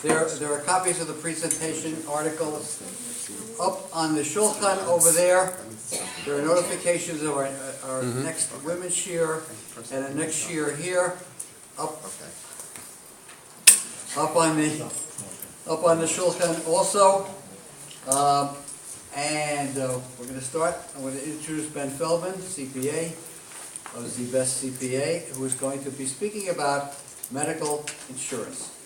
There are copies of the presentation articles up on the shulchan over there. There are notifications of our next women's shiur and a next shiur here. Up on the shulchan also. We're going to start. I'm going to introduce Ben Feldman, CPA, of the Best CPA, who is going to be speaking about medical insurance.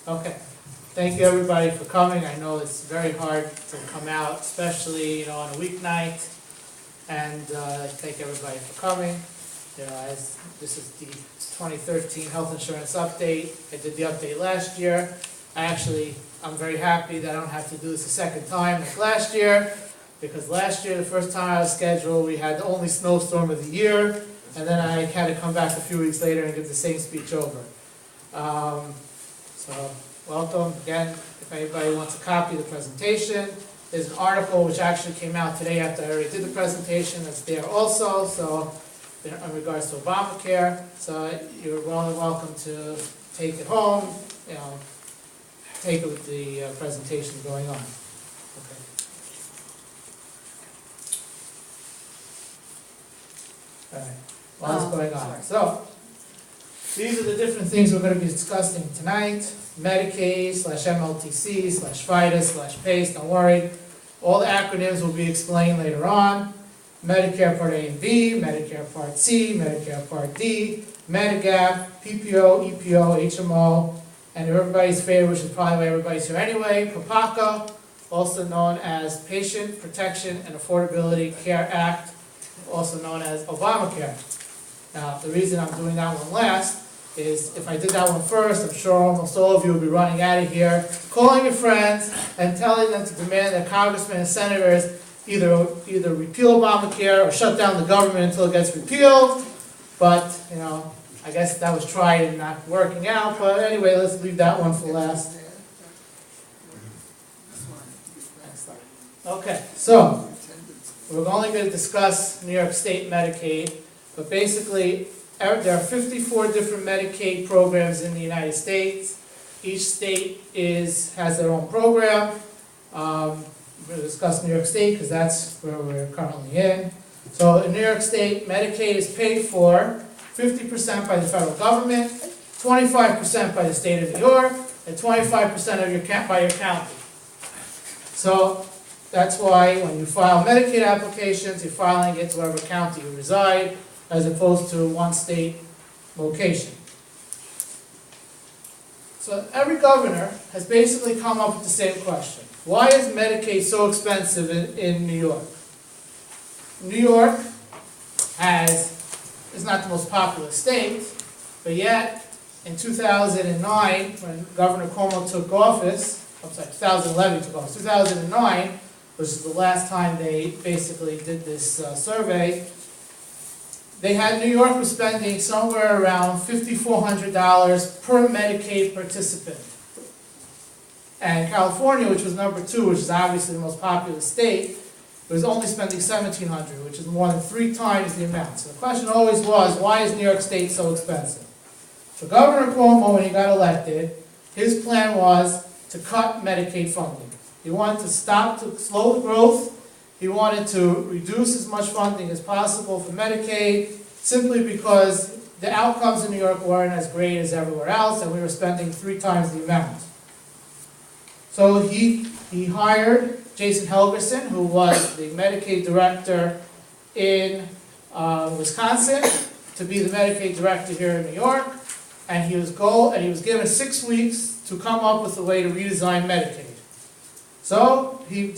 Okay. Thank you everybody for coming. I know it's very hard to come out, especially on a weeknight. And thank everybody for coming. As this is the 2013 health insurance update. I did the update last year. I'm very happy that I don't have to do this a second time like last year, because last year, the first time I was scheduled, we had the only snowstorm of the year, and then I had to come back a few weeks later and give the same speech over. So welcome again. If anybody wants a copy of the presentation, there's an article which actually came out today after I already did the presentation that's there also, so in regards to Obamacare. So you're welcome to take it home, take it with the presentation going on. Okay. All right, what's going on? So, these are the different things we're going to be discussing tonight. Medicaid /MLTC /FIDUS /PACE, don't worry. All the acronyms will be explained later on. Medicare Part A and B, Medicare Part C, Medicare Part D, Medigap, PPO, EPO, HMO, and everybody's favorite, which is probably why everybody's here anyway, PPACA, also known as Patient Protection and Affordability Care Act, also known as Obamacare. Now, the reason I'm doing that one last is if I did that one first, I'm sure almost all of you will be running out of here, calling your friends and telling them to demand that congressmen and senators either repeal Obamacare or shut down the government until it gets repealed. But, I guess that was tried and not working out. But anyway, let's leave that one for last. Okay, so we're only going to discuss New York State Medicaid, but basically there are 54 different Medicaid programs in the United States. Each state has their own program. We're going to discuss New York State because that's where we're currently in. So in New York State, Medicaid is paid for 50% by the federal government, 25% by the state of New York, and 25% by your county. So that's why when you file Medicaid applications, you're filing it to whatever county you reside, as opposed to one state location. So every governor has basically come up with the same question. Why is Medicaid so expensive in New York? New York is not the most populous state, but yet in 2009, when Governor Cuomo took office, 2011 took office, 2009, which is the last time they basically did this survey, they had New York was spending somewhere around $5,400 per Medicaid participant. And California, which was number 2, which is obviously the most populous state, was only spending $1,700, which is more than 3 times the amount. So the question always was, why is New York State so expensive? So Governor Cuomo, when he got elected, his plan was to cut Medicaid funding. He wanted to slow the growth. He wanted to reduce as much funding as possible for Medicaid, simply because the outcomes in New York weren't as great as everywhere else, and we were spending 3 times the amount. So he hired Jason Helgerson, who was the Medicaid director in Wisconsin, to be the Medicaid director here in New York, and he was given 6 weeks to come up with a way to redesign Medicaid. So he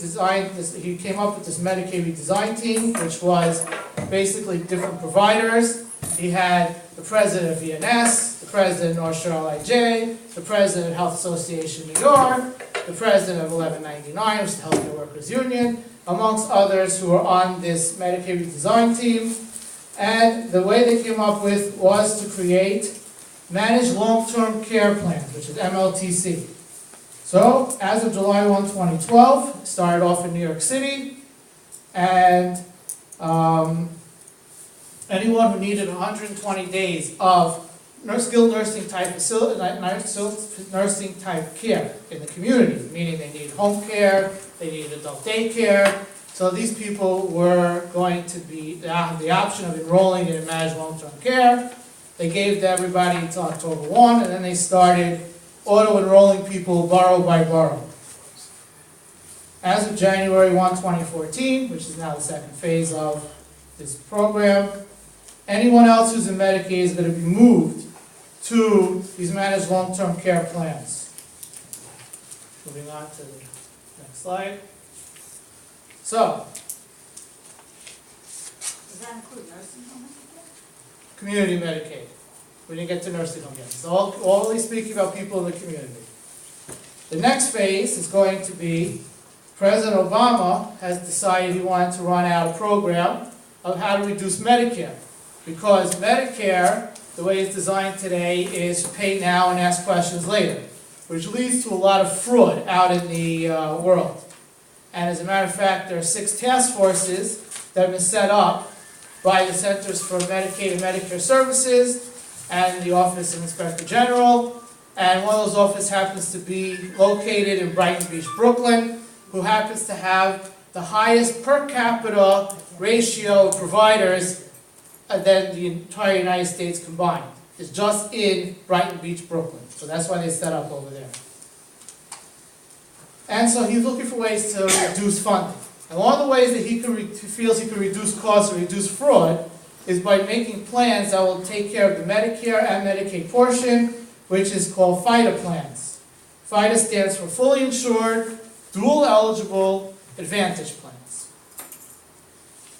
came up with this Medicaid redesign team, which was basically different providers. He had the president of ENS, the president of North Shore LIJ, the president of Health Association New York, the president of 1199, which is the Healthcare Workers Union, amongst others who were on this Medicaid redesign team. And the way they came up with was to create Managed Long-Term Care Plans, which is MLTC. So, as of July 1, 2012, it started off in New York City, and anyone who needed 120 days of skilled nursing type facility, nursing type care in the community, meaning they need home care, they need adult daycare. So these people were going to be have the option of enrolling in managed long-term care. They gave to everybody until October 1, and then they started auto-enrolling people borough by borough. As of January 1, 2014, which is now the second phase of this program, anyone else who's in Medicaid is going to be moved to these managed long-term care plans. Moving on to the next slide. So, Does that include nursing homes? community Medicaid. We didn't get to nursing home yet. So only speaking about people in the community. The next phase is going to be President Obama has decided he wanted to run out a program of how to reduce Medicare. Because Medicare, the way it's designed today, is pay now and ask questions later, which leads to a lot of fraud out in the world. And as a matter of fact, there are 6 task forces that have been set up by the Centers for Medicaid and Medicare Services and the Office of Inspector General. And one of those offices happens to be located in Brighton Beach, Brooklyn, who happens to have the highest per capita ratio of providers than the entire United States combined. It's just in Brighton Beach, Brooklyn. So that's why they set up over there. And so he's looking for ways to reduce funding. And one of the ways that he feels he can reduce costs or reduce fraud is by making plans that will take care of the Medicare and Medicaid portion, which is called FIDA plans. FIDA stands for fully insured, dual eligible, advantage plans.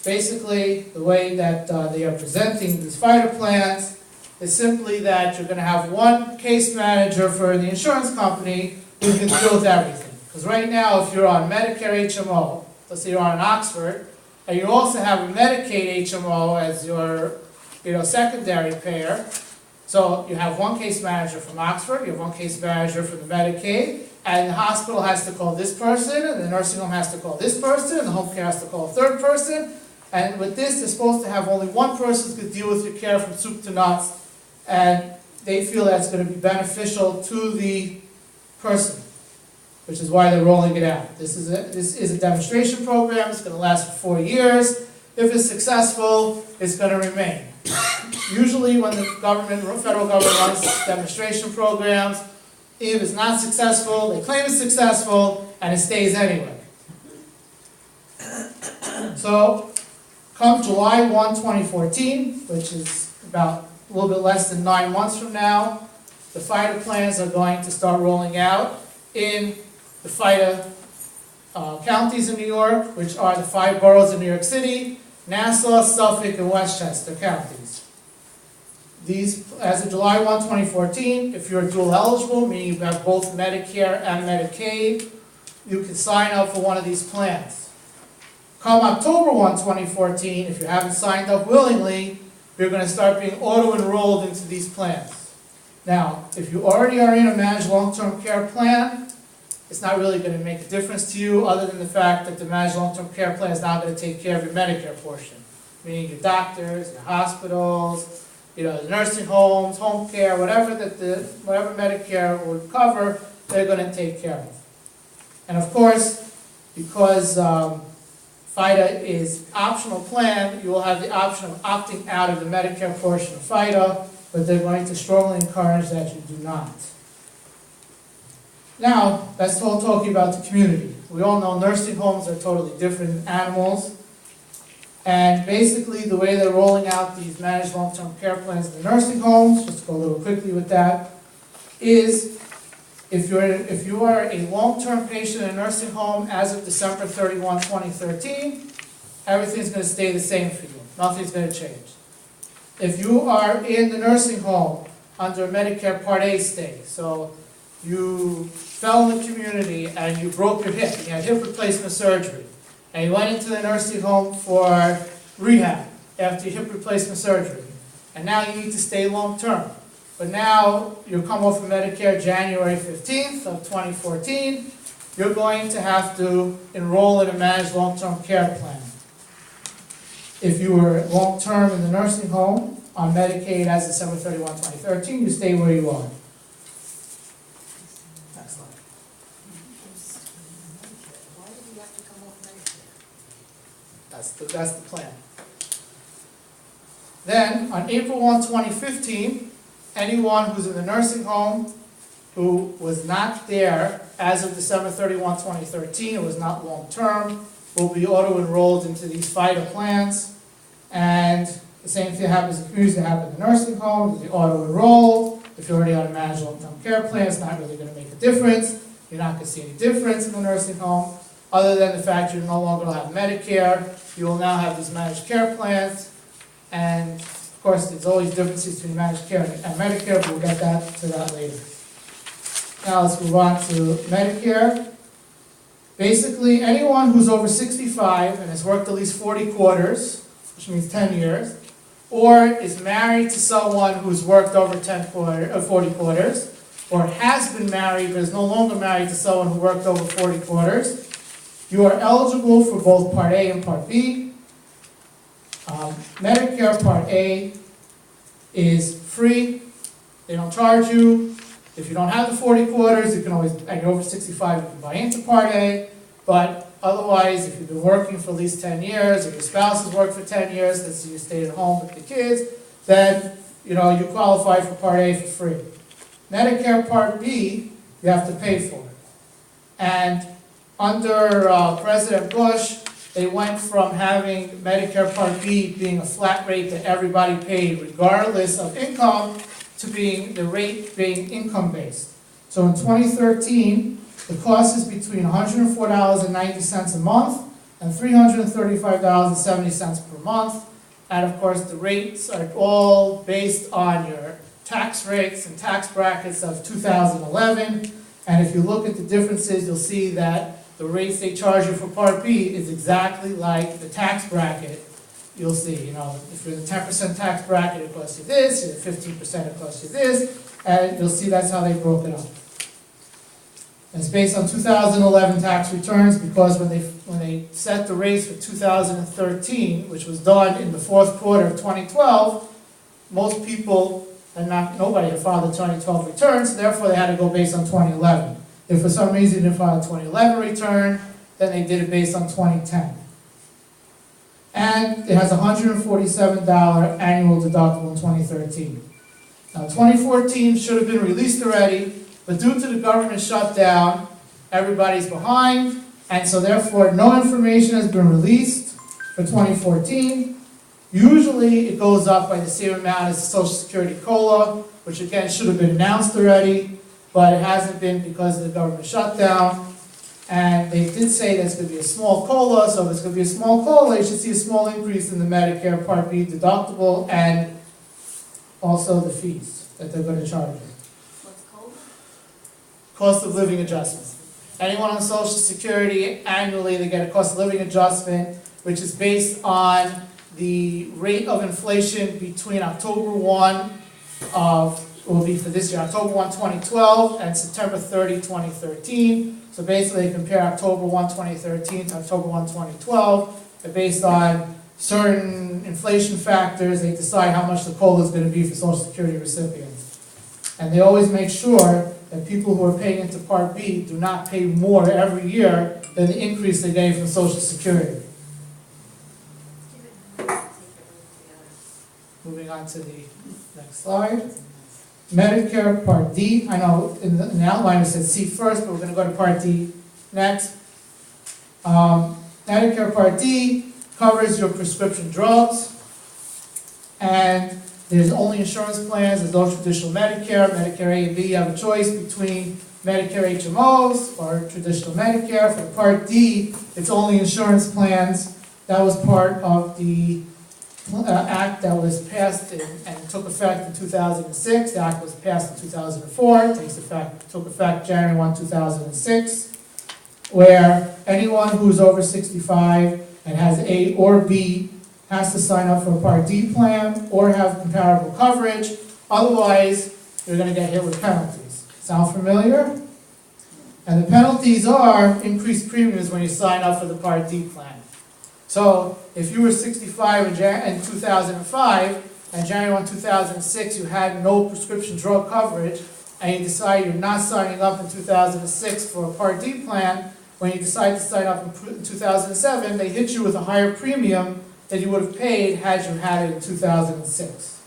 Basically, the way that they are presenting these FIDA plans is simply that you're going to have one case manager for the insurance company who can deal with everything. Because right now, if you're on Medicare HMO, let's say you're on Oxford, and you also have a Medicaid HMO as your secondary payer, so you have one case manager from Oxford, you have one case manager from the Medicaid, and the hospital has to call this person, and the nursing home has to call this person, and the home care has to call a third person. And with this, they're supposed to have only one person who could deal with your care from soup to nuts, and they feel that's going to be beneficial to the person, which is why they're rolling it out. This is a demonstration program. It's going to last for 4 years. If it's successful, it's going to remain. Usually when the federal government runs demonstration programs, if it's not successful, they claim it's successful, and it stays anyway. So, come July 1, 2014, which is about a little bit less than 9 months from now, the FIDA plans are going to start rolling out in the FIDA counties in New York, which are the 5 boroughs in New York City, Nassau, Suffolk, and Westchester counties. These, as of July 1, 2014, if you're dual eligible, meaning you have both Medicare and Medicaid, you can sign up for one of these plans. Come October 1, 2014, if you haven't signed up willingly, you're going to start being auto-enrolled into these plans. Now, if you already are in a managed long-term care plan, it's not really going to make a difference to you other than the fact that the managed long-term care plan is now going to take care of your Medicare portion, meaning your doctors, your hospitals, the nursing homes, home care, whatever Medicare would cover, they're going to take care of. And of course, because FIDA is optional plan, you will have the option of opting out of the Medicare portion of FIDA, but they're going to strongly encourage that you do not. Now, let's talk about the community. We all know nursing homes are totally different animals. And basically, the way they're rolling out these managed long-term care plans in the nursing homes, just to go a little quickly with that, is if you are a long-term patient in a nursing home as of December 31, 2013, everything's going to stay the same for you. Nothing's going to change. If you are in the nursing home under Medicare Part A stay, so you fell in the community and you broke your hip, you had hip replacement surgery, and you went into the nursing home for rehab after your hip replacement surgery, and now you need to stay long-term. But now you come off of Medicare January 15th of 2014, you're going to have to enroll in a managed long-term care plan. If you were long-term in the nursing home on Medicaid as December 31, 2013, you stay where you are. Next slide. Why do we have to come off Medicare? That's the plan. Then, on April 1, 2015, anyone who's in the nursing home who was not there as of December 31, 2013, or was not long-term, will be auto-enrolled into these FIDA plans. And the same thing happens in communities that happen in the nursing home, you'll be auto-enrolled. If you're already on a managed long-term care plan, it's not really gonna make a difference. You're not gonna see any difference in the nursing home, other than the fact you no longer have Medicare. You will now have these managed care plans. And of course, there's always differences between managed care and Medicare, but we'll get to that later. Now let's move on to Medicare. Basically, anyone who's over 65 and has worked at least 40 quarters, which means 10 years, or is married to someone who's worked over 40 quarters, or has been married but is no longer married to someone who worked over 40 quarters, you are eligible for both Part A and Part B. Medicare Part A is free. They don't charge you. If you don't have the 40 quarters, you can always, and you're over 65, you can buy into Part A. But otherwise, if you've been working for at least 10 years, or your spouse has worked for 10 years, let's say you stayed at home with the kids, then you qualify for Part A for free. Medicare Part B, you have to pay for it. And under President Bush, they went from having Medicare Part B being a flat rate that everybody paid regardless of income to being the rate being income-based. So in 2013, the cost is between $104.90 a month and $335.70 per month. And of course, the rates are all based on your tax rates and tax brackets of 2011. And if you look at the differences, you'll see that the rates they charge you for Part B is exactly like the tax bracket. You'll see, if you're in the 10% tax bracket, it costs you this, you're 15%, it costs you this, and you'll see that's how they broke it up. And it's based on 2011 tax returns, because when they set the rates for 2013, which was done in the fourth quarter of 2012, most people, and nobody had filed the 2012 returns, so therefore they had to go based on 2011. If for some reason they didn't file a 2011 return, then they did it based on 2010. And it has a $147 annual deductible in 2013. Now 2014 should have been released already, but due to the government shutdown, everybody's behind, and so therefore no information has been released for 2014. Usually it goes up by the same amount as the Social Security COLA, which again should have been announced already, but it hasn't been because of the government shutdown. And they did say there's going to be a small COLA, so if there's going to be a small COLA, you should see a small increase in the Medicare Part B deductible and also the fees that they're going to charge you. What's called? Cost of living adjustment. Anyone on Social Security, annually they get a cost of living adjustment, which is based on the rate of inflation between October 1 will be for this year, October 1, 2012 and September 30, 2013. So basically they compare October 1, 2013 to October 1, 2012. And based on certain inflation factors, they decide how much the COLA is going to be for Social Security recipients. And they always make sure that people who are paying into Part B do not pay more every year than the increase they gave from Social Security. Moving on to the next slide. Medicare Part D. I know in the outline it says C first, but we're going to go to Part D next. Medicare Part D covers your prescription drugs, and there's only insurance plans. There's no traditional Medicare. Medicare A and B, you have a choice between Medicare HMOs or traditional Medicare. For Part D, it's only insurance plans. That was part of the act that was passed and took effect in 2006. The act was passed in 2004. Took effect January 1, 2006, where anyone who's over 65 and has A or B has to sign up for a Part D plan or have comparable coverage. Otherwise, you're going to get hit with penalties. Sound familiar? And the penalties are increased premiums when you sign up for the Part D plan. So if you were 65 in 2005, and January 1, 2006, you had no prescription drug coverage, and you decide you're not signing up in 2006 for a Part D plan, when you decide to sign up in 2007, they hit you with a higher premium that you would have paid had you had it in 2006.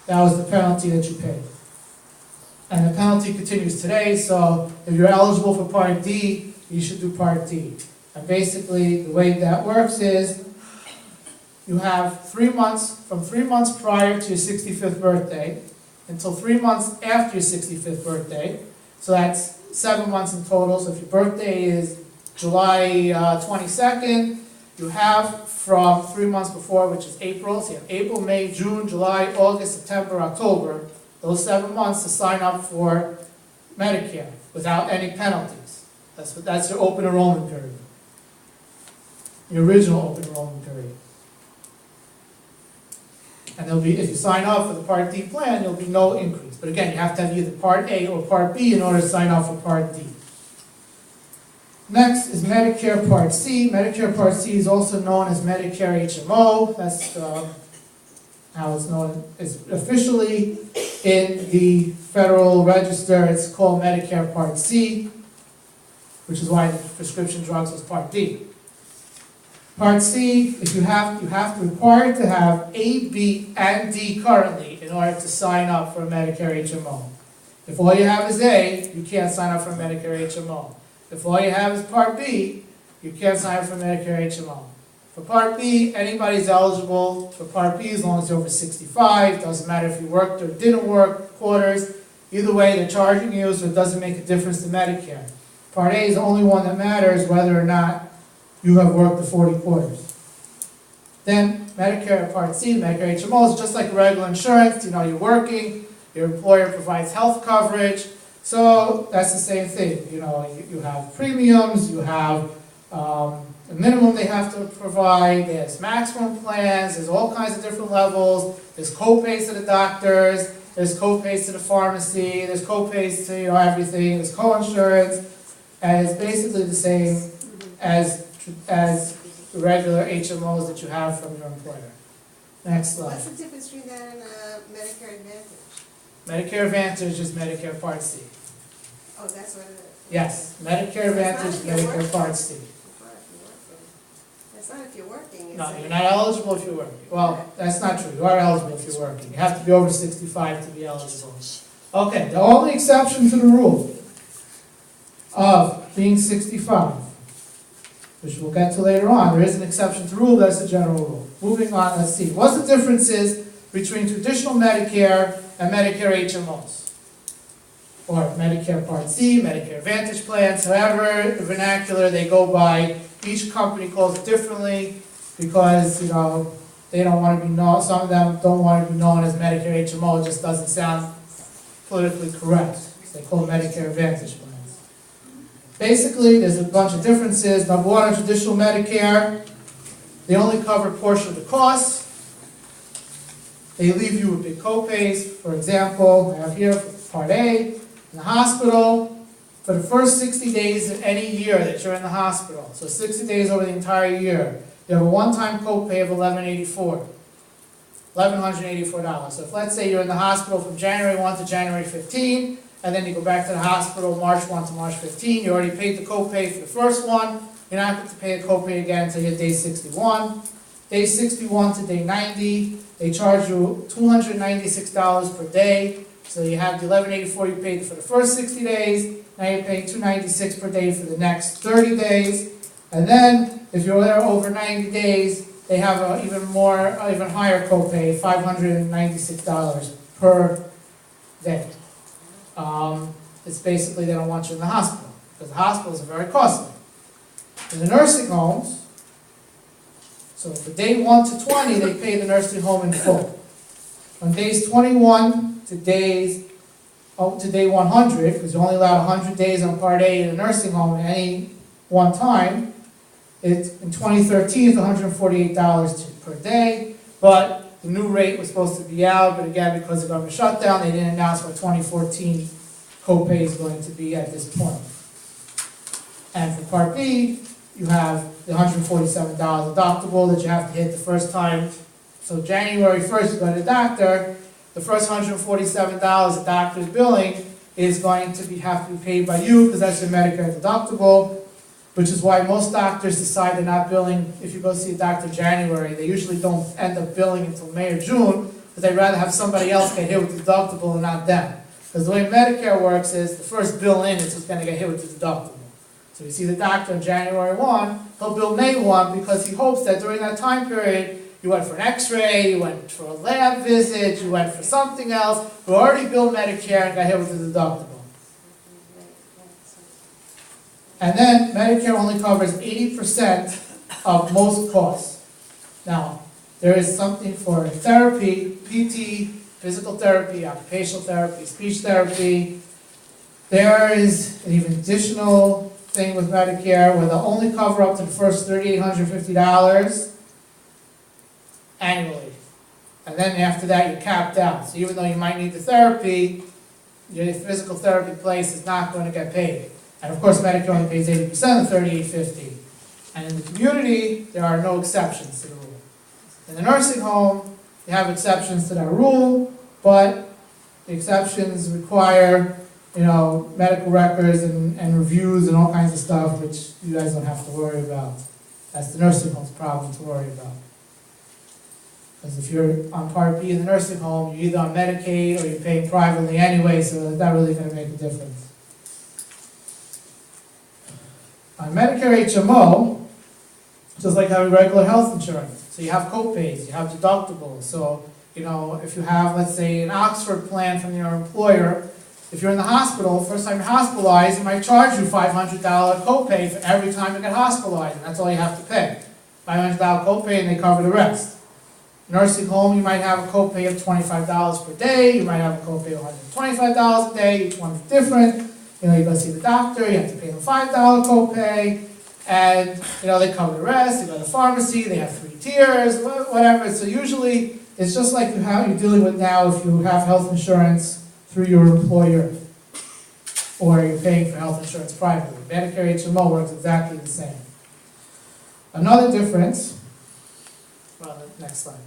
That was the penalty that you paid. And the penalty continues today, so if you're eligible for Part D, you should do Part D. And basically, the way that works is, you have 3 months, from 3 months prior to your 65th birthday, until 3 months after your 65th birthday, so that's 7 months in total. So if your birthday is July 22nd, you have from 3 months before, which is April, so you have April, May, June, July, August, September, October, those 7 months to sign up for Medicare without any penalties. That's your open enrollment period. Your original open enrollment period. And there'll be, if you sign up for the Part D plan, there'll be no increase. But again, you have to have either Part A or Part B in order to sign up for Part D. Next is Medicare Part C. Medicare Part C is also known as Medicare HMO. That's how it's known. It's officially in the Federal Register. It's called Medicare Part C, which is why the prescription drugs was Part D. Part C, if you have to require to have A, B, and D currently in order to sign up for a Medicare HMO. If all you have is A, you can't sign up for a Medicare HMO. If all you have is Part B, you can't sign up for Medicare HMO. For Part B, anybody's eligible for Part B as long as you're over 65. Doesn't matter if you worked or didn't work, quarters. Either way, they're charging you, so it doesn't make a difference to Medicare. Part A is the only one that matters, whether or not you have worked the 40 quarters. Then Medicare Part C, Medicare HMO is just like regular insurance. You know, you're working, your employer provides health coverage, so that's the same thing. You know, you have premiums, you have a minimum they have to provide, there's maximum plans, there's all kinds of different levels, there's co-pays to the doctors, there's co-pays to the pharmacy, there's co-pays to, you know, everything, there's co-insurance, and it's basically the same as the regular HMOs that you have from your employer. Next slide. What's the difference between that and Medicare Advantage? Medicare Advantage is Medicare Part C. Oh, that's what it is. Yes, Medicare Advantage, Medicare Part C. That's not if you're working. It's No, you're not eligible if you're working. Well, that's not true. You are eligible if you're working. You have to be over 65 to be eligible. Okay, the only exception to the rule of being 65, which we'll get to later on, there is an exception to the rule, that's the general rule. Moving on, let's see. What's the differences between traditional Medicare and Medicare HMOs? Or Medicare Part C, Medicare Advantage plans, however, the vernacular they go by, each company calls it differently because, you know, they don't want to be known, some of them don't want to be known as Medicare HMO, it just doesn't sound politically correct. So they call it Medicare Advantage plans. Basically, there's a bunch of differences. Number one, on traditional Medicare, they only cover a portion of the costs. They leave you with big co-pays. For example, I have here for Part A, in the hospital, for the first 60 days of any year that you're in the hospital, so 60 days over the entire year, you have a one-time co-pay of $1,184. So if, let's say, you're in the hospital from January 1 to January 15, and then you go back to the hospital March 1 to March 15, you already paid the copay for the first one, you're not going to pay a copay again until you're day 61. Day 61 to day 90, they charge you $296 per day, so you have the $1,184 you paid for the first 60 days, now you're paying $296 per day for the next 30 days, and then if you're there over 90 days, they have an even higher copay, $596 per day. It's basically they don't want you in the hospital, because the hospitals are very costly. In the nursing homes, so for day 1 to 20, they pay the nursing home in full. On days 21 to day 100, because you're only allowed 100 days on Part A in a nursing home at any one time, it's in 2013 it's $148 per day, but the new rate was supposed to be out, but again, because of the government shutdown, they didn't announce what 2014 copay is going to be at this point. And for Part B, you have the $147 deductible that you have to hit the first time. So January 1st, you go to the doctor, the first $147 the doctor's billing is going to have to be paid by you because that's your Medicare deductible, which is why most doctors decide they're not billing. If you go see a doctor in January, they usually don't end up billing until May or June because they'd rather have somebody else get hit with the deductible and not them. Because the way Medicare works is the first bill in is who's going to get hit with the deductible. So you see the doctor on January 1, he'll bill May 1 because he hopes that during that time period you went for an x-ray, you went for a lab visit, you went for something else, you already billed Medicare and got hit with the deductible. And then Medicare only covers 80% of most costs. Now, there is something for therapy, PT, physical therapy, occupational therapy, speech therapy. There is an even additional thing with Medicare where they'll only cover up to the first $3,850 annually. And then after that, you're capped out. So even though you might need the therapy, your physical therapy place is not going to get paid. And of course, Medicare only pays 80% of $3,850. And in the community, there are no exceptions to the rule. In the nursing home, you have exceptions to that rule, but the exceptions require, medical records and reviews and all kinds of stuff, which you guys don't have to worry about. That's the nursing home's problem to worry about. Because if you're on Part B in the nursing home, you're either on Medicaid or you're paying privately anyway, so that's not really going to make a difference. On Medicare HMO, just like having regular health insurance, so you have co-pays, you have deductibles. So, if you have, let's say, an Oxford plan from your employer, if you're in the hospital, first time you're hospitalized, it might charge you $500 co-pay for every time you get hospitalized, and that's all you have to pay. $500 co-pay, and they cover the rest. Nursing home, you might have a copay of $25 per day, you might have a copay of $125 a day, each one's different. You go see the doctor, you have to pay them $5 copay, and they cover the rest. You go to the pharmacy, they have 3 tiers, whatever. So usually, it's just like you're dealing with now if you have health insurance through your employer, or you're paying for health insurance privately. Medicare HMO works exactly the same. Another difference, well, next slide.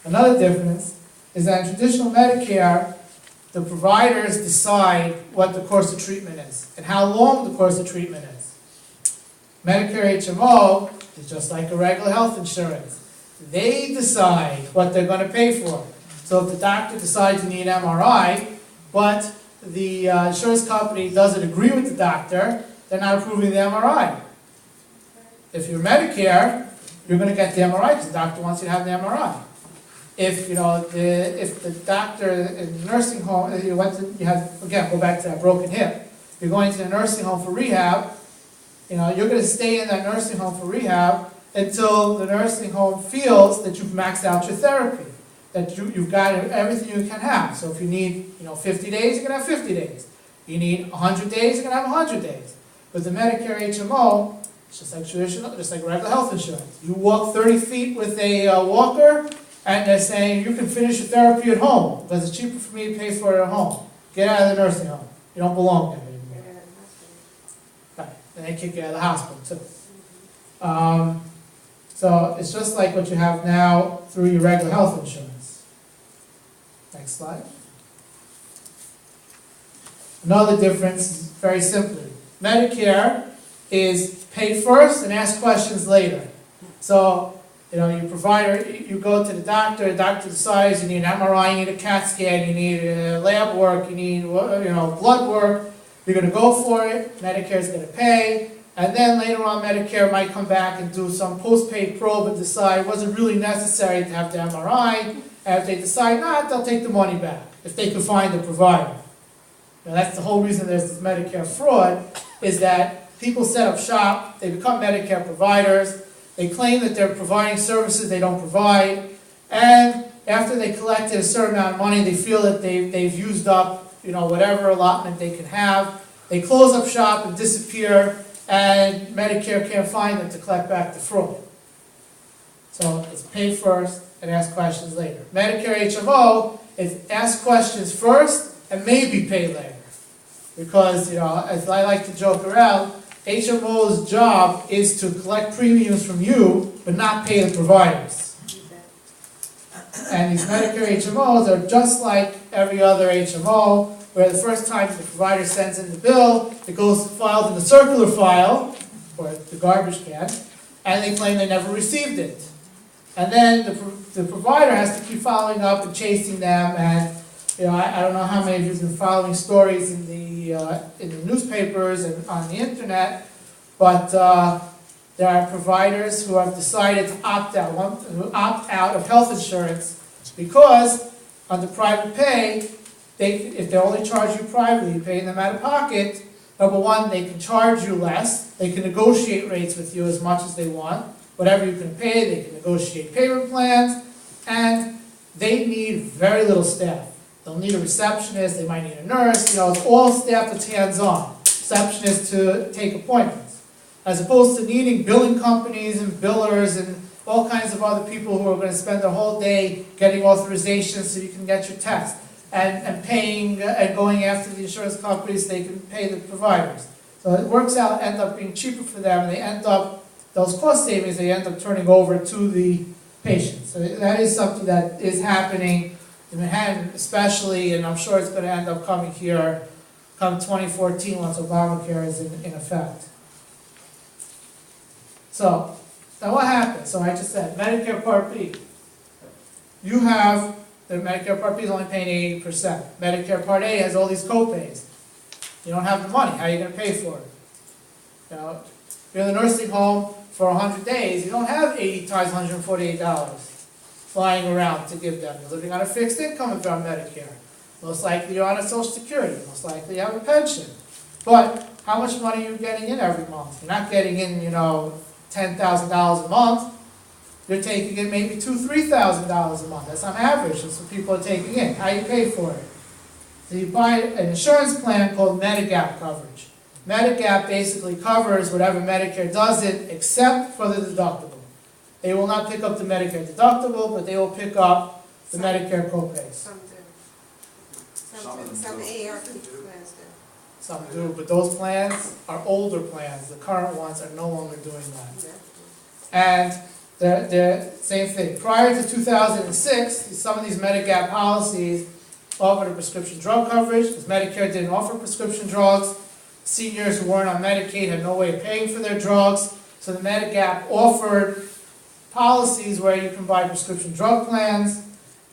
Another difference is that in traditional Medicare, the providers decide what the course of treatment is and how long the course of treatment is. Medicare HMO is just like a regular health insurance. They decide what they're going to pay for. So if the doctor decides you need an MRI, but the insurance company doesn't agree with the doctor, they're not approving the MRI. If you're Medicare, you're going to get the MRI because the doctor wants you to have the MRI. If if the doctor in the nursing home, go back to that broken hip. You're going to the nursing home for rehab. You're going to stay in that nursing home for rehab until the nursing home feels that you've maxed out your therapy, that you've got everything you can have. So if you need 50 days, you're going to have 50 days. You need 100 days, you're going to have 100 days. With the Medicare HMO, it's just like traditional, just like regular health insurance. You walk 30 feet with a walker, and they're saying, you can finish your therapy at home, because it's cheaper for me to pay for it at home. Get out of the nursing home. You don't belong there anymore. Right. And they kick you out of the hospital, too. So it's just like what you have now through your regular health insurance. Next slide. Another difference is very simply, Medicare is pay first and ask questions later. So, your provider, you go to the doctor decides you need an MRI, you need a CAT scan, you need lab work, you need blood work. You're going to go for it, Medicare's going to pay, and then later on Medicare might come back and do some post-paid probe and decide was it really necessary to have the MRI, and if they decide not, they'll take the money back, if they can find the provider. Now that's the whole reason there's this Medicare fraud, is that people set up shop, they become Medicare providers, they claim that they're providing services they don't provide, and after they collected a certain amount of money, they feel that they've used up, whatever allotment they can have. They close up shop and disappear, and Medicare can't find them to collect back the fraud. So it's pay first and ask questions later. Medicare HMO is ask questions first and maybe pay later. Because, as I like to joke around, HMO's job is to collect premiums from you, but not pay the providers. And these Medicare HMOs are just like every other HMO, where the first time the provider sends in the bill, it goes filed in the circular file, or the garbage can, and they claim they never received it. And then the provider has to keep following up and chasing them, and I don't know how many of you have been following stories in the newspapers and on the internet, but there are providers who have decided to opt out of health insurance because under private pay, if they only charge you privately, paying them out of pocket, number one, they can charge you less, they can negotiate rates with you as much as they want, whatever you can pay, they can negotiate payment plans, and they need very little staff. They'll need a receptionist, they might need a nurse, it's all staff that's hands-on. Receptionists to take appointments. As opposed to needing billing companies and billers and all kinds of other people who are going to spend their whole day getting authorizations so you can get your test. And paying and going after the insurance companies, they can pay the providers. So it works out, end up being cheaper for them, and they end up, those cost savings, they end up turning over to the patients. So that is something that is happening in Manhattan especially, and I'm sure it's going to end up coming here come 2014 once Obamacare is in effect. So, now what happens? So I just said, Medicare Part B. You have, the Medicare Part B is only paying 80%. Medicare Part A has all these co-pays. You don't have the money, how are you going to pay for it? If you're in the nursing home for 100 days, you don't have 80 times $148 flying around to give them. You're living on a fixed income if you're on Medicare. Most likely you're on a Social Security. Most likely you have a pension. But how much money are you getting in every month? You're not getting in, $10,000 a month. You're taking in maybe $2,000, $3,000 a month. That's on average. That's what people are taking in. How do you pay for it? So you buy an insurance plan called Medigap coverage. Medigap basically covers whatever Medicare doesn't, except for the deductible. They will not pick up the Medicare deductible, but they will pick up the Medicare copays. Some do. Some AARP plans do. Some do, but those plans are older plans. The current ones are no longer doing that. And the same thing. Prior to 2006, some of these Medigap policies offered a prescription drug coverage, because Medicare didn't offer prescription drugs. Seniors who weren't on Medicaid had no way of paying for their drugs, so the Medigap offered policies where you can buy prescription drug plans.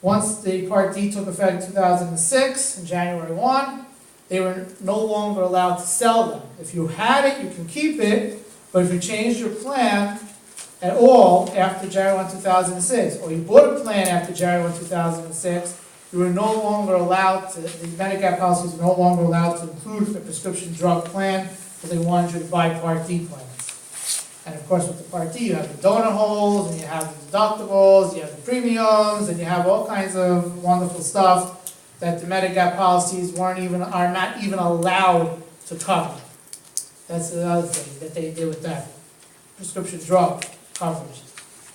Once the Part D took effect in 2006, in January 1, they were no longer allowed to sell them. If you had it, you can keep it, but if you changed your plan at all after January 1, 2006, or you bought a plan after January 1, 2006, you were no longer allowed to, the Medigap policies were no longer allowed to include a prescription drug plan, because they wanted you to buy Part D plans. And of course with the Part D, you have the donut holes, and you have the deductibles, you have the premiums, and you have all kinds of wonderful stuff that the Medigap policies are not even allowed to cover. That's the other thing that they did with that. Prescription drug coverage.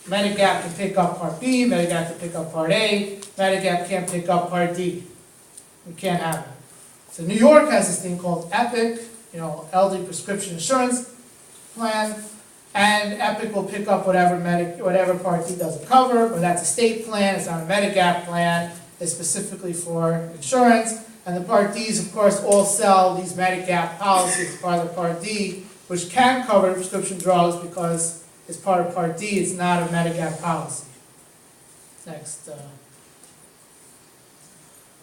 Medigap can pick up Part B, Medigap can pick up Part A, Medigap can't pick up Part D. We can't have it. So New York has this thing called EPIC, elderly prescription insurance plan, and EPIC will pick up whatever Part D doesn't cover, but that's a state plan, it's not a Medigap plan, it's specifically for insurance, and the Part Ds, of course, all sell these Medigap policies as part of the Part D, which can cover prescription drugs because it's part of Part D, it's not a Medigap policy. Next.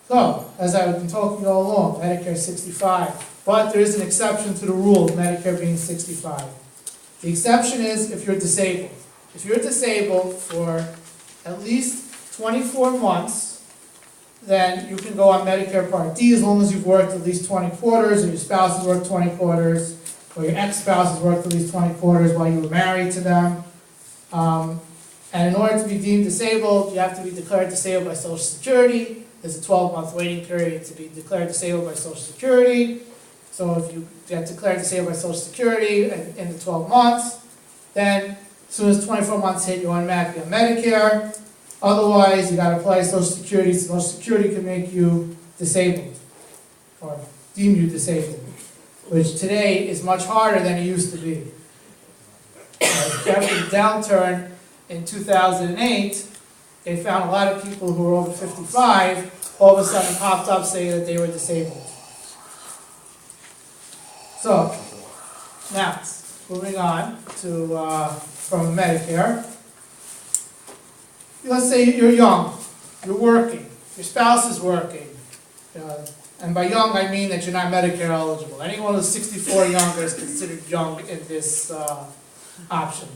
So, as I've been talking all along, Medicare 65. But there is an exception to the rule of Medicare being 65. The exception is if you're disabled. If you're disabled for at least 24 months, then you can go on Medicare Part D as long as you've worked at least 20 quarters, or your spouse has worked 20 quarters, or your ex-spouse has worked at least 20 quarters while you were married to them. And in order to be deemed disabled, you have to be declared disabled by Social Security. There's a 12-month waiting period to be declared disabled by Social Security. So if you get declared disabled by Social Security in the 12 months, then as soon as 24 months hit, you're automatically on Medicare. Otherwise, you got to apply Social Security, so Social Security can make you disabled, or deem you disabled. which today is much harder than it used to be. After the downturn in 2008, they found a lot of people who were over 55 all of a sudden popped up saying that they were disabled. So, now, moving on to, from Medicare. Let's say you're young, you're working, your spouse is working. And by young, I mean that you're not Medicare eligible. Anyone who's 64 or younger is considered young in this option.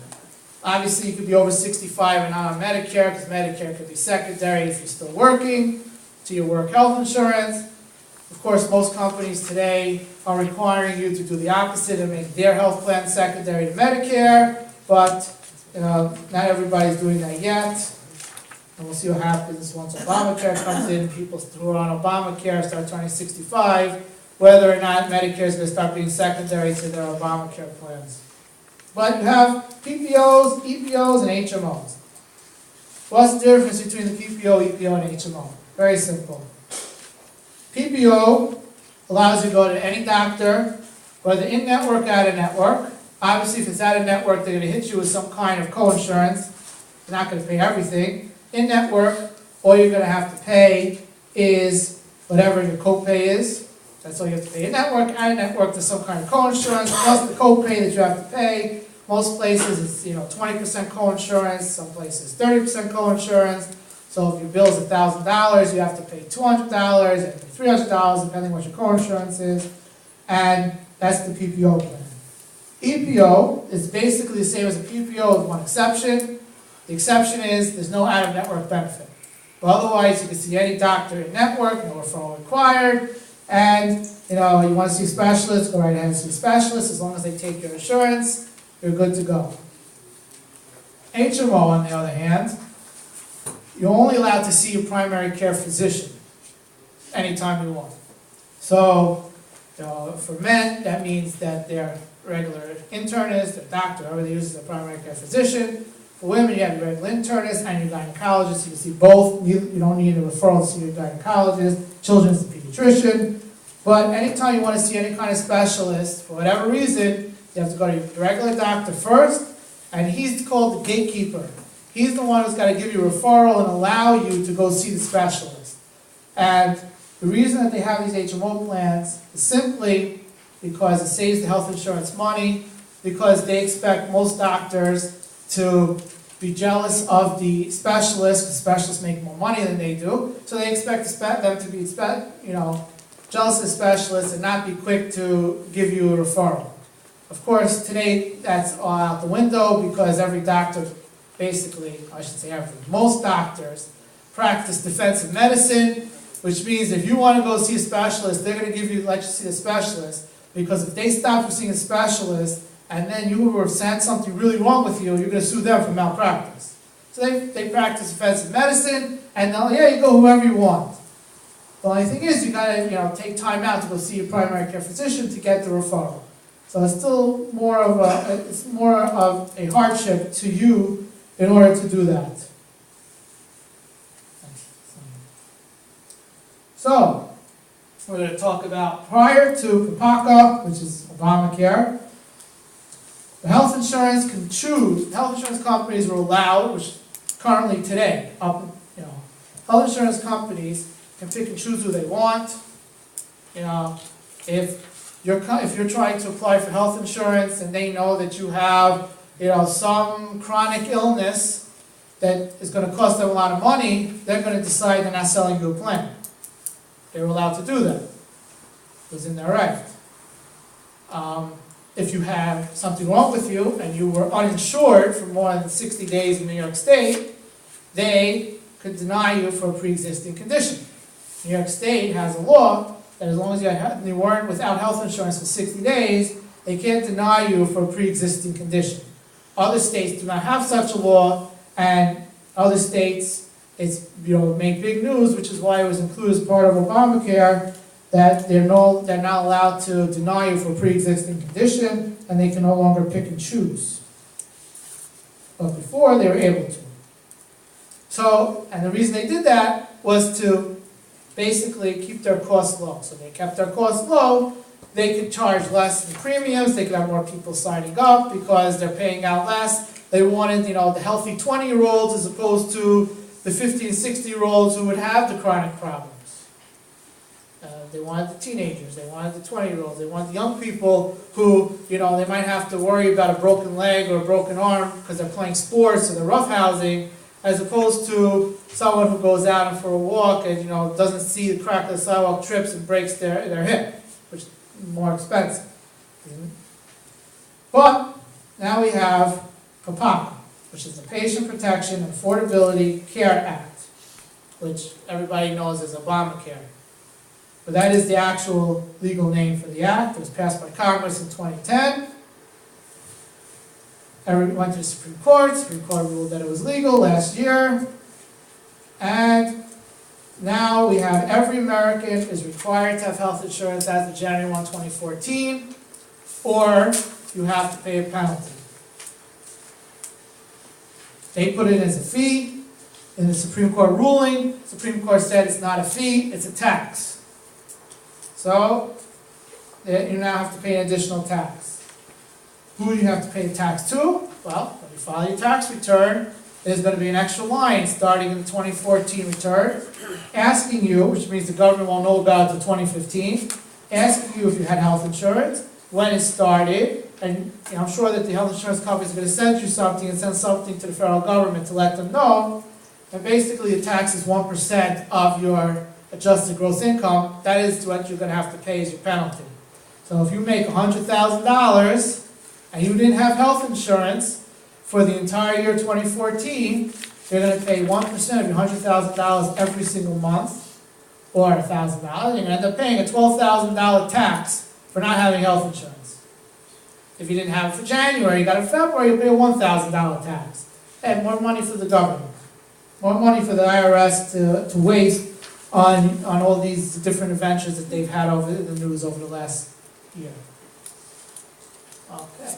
Obviously, you could be over 65 and not on Medicare, because Medicare could be secondary if you're still working to your work health insurance. Of course, most companies today are requiring you to do the opposite and make their health plan secondary to Medicare, but not everybody's doing that yet. And we'll see what happens once Obamacare comes in, people who are on Obamacare start turning 65, whether or not Medicare is going to start being secondary to their Obamacare plans. But you have PPOs, EPOs, and HMOs. What's the difference between the PPO, EPO, and HMO? Very simple. PPO allows you to go to any doctor, whether in-network or out-of-network. Obviously, if it's out-of-network, they're going to hit you with some kind of co-insurance. They're not going to pay everything. In-network, all you're going to have to pay is whatever your copay is. That's all you have to pay. In-network, out-of-network, there's some kind of co-insurance, plus the copay that you have to pay. Most places it's 20% co-insurance, some places 30% co-insurance. So if your bill is $1,000, you have to pay $200 and $300, depending what your co-insurance is. And that's the PPO plan. EPO is basically the same as a PPO with one exception. The exception is there's no out-of-network benefit. But otherwise, you can see any doctor in network, no referral required. And you want to see a specialist, go right ahead and see a specialist. As long as they take your insurance, you're good to go. HMO, on the other hand, you're only allowed to see your primary care physician anytime you want. So, for men, that means that they're regular internist, their doctor, whoever they use as their primary care physician. For women, you have your regular internist and your gynecologist. You can see both. You don't need a referral to see your gynecologist. Children's the pediatrician. But anytime you want to see any kind of specialist, for whatever reason, you have to go to your regular doctor first, and he's called the gatekeeper. He's the one who's got to give you a referral and allow you to go see the specialist. And the reason that they have these HMO plans is simply because it saves the health insurance money, because they expect most doctors to be jealous of the specialists, because specialists make more money than they do. So they expect them to be jealous of the specialists and not be quick to give you a referral. Of course, today that's all out the window because every doctor, basically, I should say most doctors practice defensive medicine, which means if you want to go see a specialist, they're going to let you see a specialist, because if they stop you seeing a specialist and then you were sent something really wrong with you, you're going to sue them for malpractice. So they practice defensive medicine, and you go whoever you want. The only thing is you got to take time out to go see your primary care physician to get the referral. So it's still more of a hardship to you in order to do that. So we're going to talk about prior to PPACA, which is Obamacare. The health insurance can choose. Health insurance companies were allowed, which currently today, health insurance companies can pick and choose who they want. If you're trying to apply for health insurance and they know that you have some chronic illness that is going to cost them a lot of money, they're going to decide they're not selling you a plan. They were allowed to do that. It was in their right. If you have something wrong with you and you were uninsured for more than 60 days in New York State, they could deny you for a pre-existing condition. New York State has a law that as long as you weren't without health insurance for 60 days, they can't deny you for a pre-existing condition. Other states do not have such a law, and other states make big news, which is why it was included as part of Obamacare, that they're not allowed to deny you for a pre-existing condition, and they can no longer pick and choose. But before, they were able to. So, and the reason they did that was to basically keep their costs low. So they kept their costs low, they could charge less in premiums, they could have more people signing up because they're paying out less. They wanted, the healthy 20-year-olds as opposed to the 50 and 60-year-olds who would have the chronic problems. They wanted the teenagers, they wanted the 20-year-olds, they wanted the young people who, they might have to worry about a broken leg or a broken arm because they're playing sports or they're roughhousing, as opposed to someone who goes out for a walk and, doesn't see the crack of the sidewalk, trips and breaks their hip, which is more expensive. But now we have PPACA, which is the Patient Protection and Affordability Care Act, which everybody knows as Obamacare. But that is the actual legal name for the act. It was passed by Congress in 2010. It went to the Supreme Court. The Supreme Court ruled that it was legal last year. And now we have every American is required to have health insurance as of January 1, 2014, or you have to pay a penalty. They put it as a fee. In the Supreme Court ruling, the Supreme Court said it's not a fee, it's a tax. So, you now have to pay an additional tax. Who do you have to pay the tax to? Well, when you file your tax return, there's going to be an extra line starting in the 2014 return, asking you, which means the government won't know about it until 2015, asking you if you had health insurance, when it started, and I'm sure that the health insurance companies are going to send you something and send something to the federal government to let them know. And basically, the tax is 1% of your adjusted gross income. That is what you're going to have to pay as your penalty. So if you make $100,000 and you didn't have health insurance for the entire year 2014, you're going to pay 1% of your $100,000 every single month, or $1,000. You're going to end up paying a $12,000 tax for not having health insurance. If you didn't have it for January, you got it in February, you pay a $1,000 tax. And more money for the government. More money for the IRS to waste on all these different adventures that they've had over the news over the last year. Okay.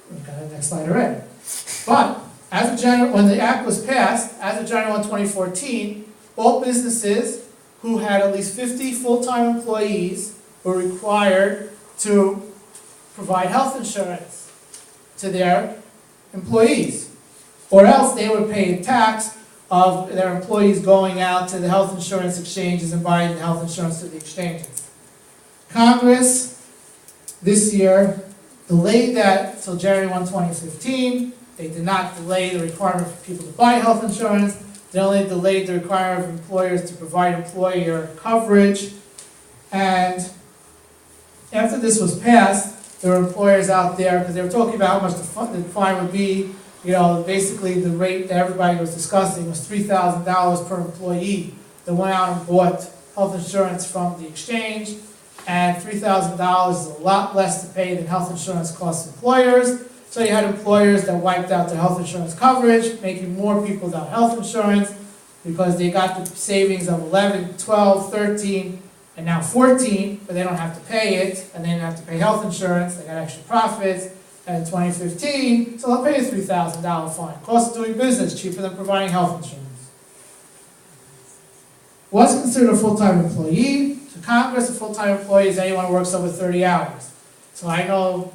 We've got the next slide already. But when the act was passed, as of January 1, 2014, all businesses who had at least 50 full-time employees were required to provide health insurance to their employees, or else they would pay a tax of their employees going out to the health insurance exchanges and buying the health insurance through the exchanges. Congress this year delayed that until January 1, 2015. They did not delay the requirement for people to buy health insurance. They only delayed the requirement of employers to provide employer coverage. And after this was passed, there were employers out there, because they were talking about how much the fine would be. Basically the rate that everybody was discussing was $3,000 per employee that went out and bought health insurance from the exchange. And $3,000 is a lot less to pay than health insurance costs employers. So you had employers that wiped out their health insurance coverage, making more people without health insurance because they got the savings of 11, 12, 13, and now 14, but they don't have to pay it, and they don't have to pay health insurance, they got extra profits. And in 2015, so they'll pay a $3,000 fine. Cost of doing business, cheaper than providing health insurance. Was considered a full-time employee. To Congress, a full-time employee is anyone who works over 30 hours. So I know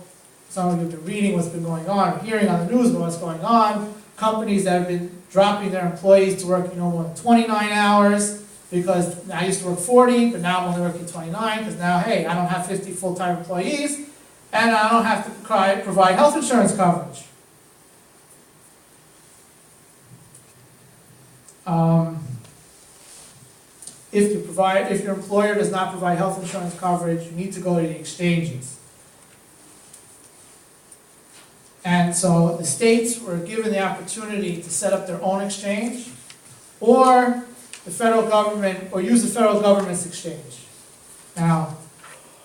some of you have been reading what's been going on, or hearing on the news about what's going on. Companies that have been dropping their employees to work more than 29 hours, because I used to work 40, but now I'm only working 29, because now, hey, I don't have 50 full-time employees, and I don't have to provide health insurance coverage. If your employer does not provide health insurance coverage, you need to go to the exchanges. And so the states were given the opportunity to set up their own exchange, or the federal government, or use the federal government's exchange. Now,